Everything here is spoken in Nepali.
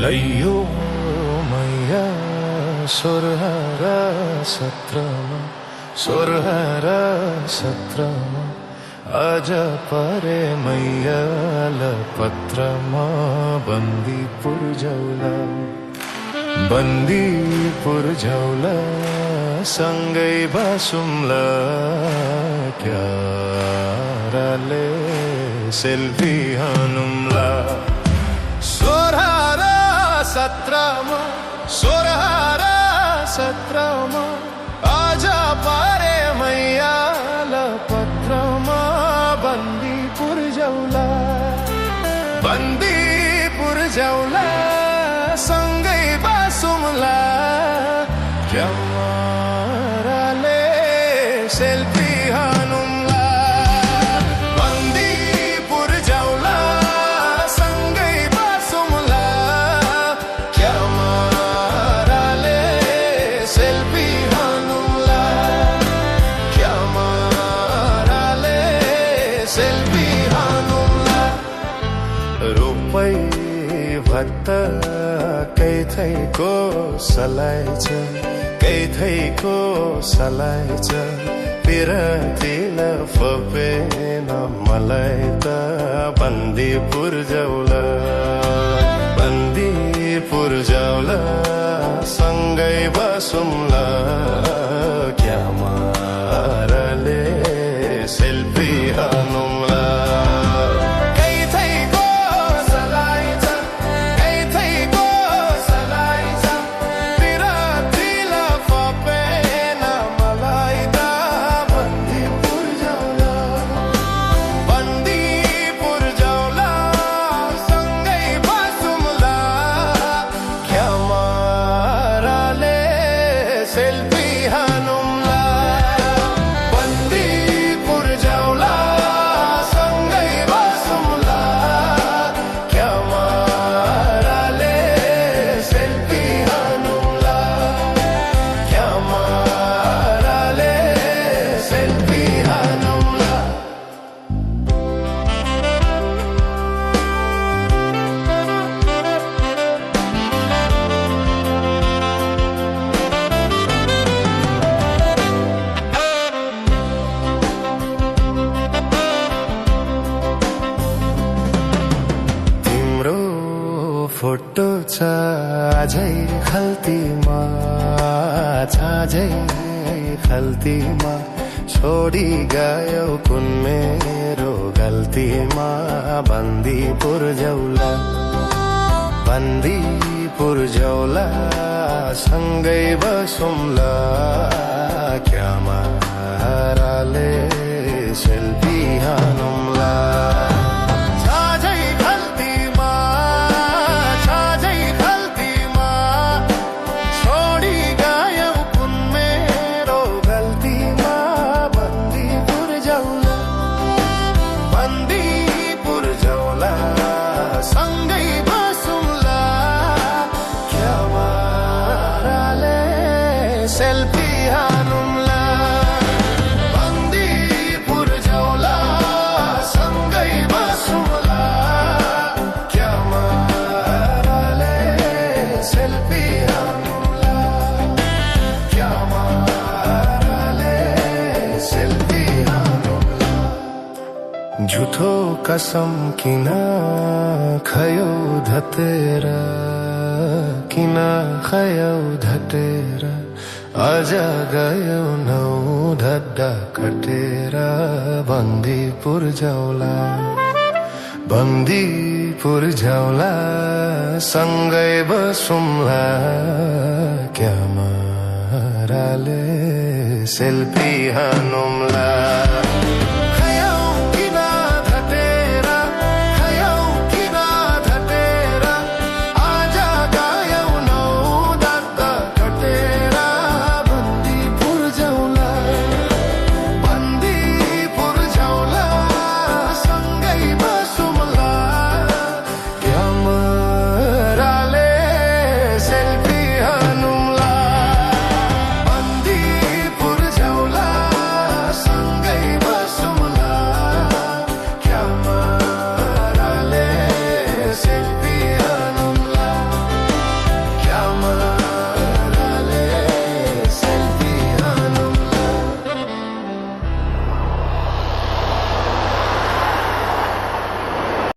लैयो मैया सोरहर सत्रमा सोरहर सत्रमा आज परे मैयाल पत्रमा बन्दीपुर झौला सँगै बसौँला क्याराले सेल्फी हानौँला सोरहर सत्रमा आज परे मैयाल पत्रमा बन्दीपुर झौला सँगै बसौँला क्याराले सेल्फी हानौँला बन्दीपुर झौला सँगै बसौँला क्याराले सेल्फी हानौँला क्याराले सेल्फी हानौँला रुपै भत्त कैथैको सलाइछ पिरतिल फपेन मलाई त बन्दीपुर झौला सँगै बसौँला क्याराले सेल्फी हानौँला फोटो छ आजै खल्तीमा छोडी गयो कुन मेरो गल्तीमा बन्दीपुर झौला सँगै बसौँला क्याराले सेल्फी हानौँला सेल्फी हानौँला बन्दीपुर झौला सँगै बसौँला क्याराले सेल्फी हानौँला क्याराले सेल्फी हानौँला झुठो कसम किन खयौ धतेर आज गयो नौ धड्डा कटेर बन्दीपुर झौला सँगै बसौँला क्याराले सेल्फी हानौँला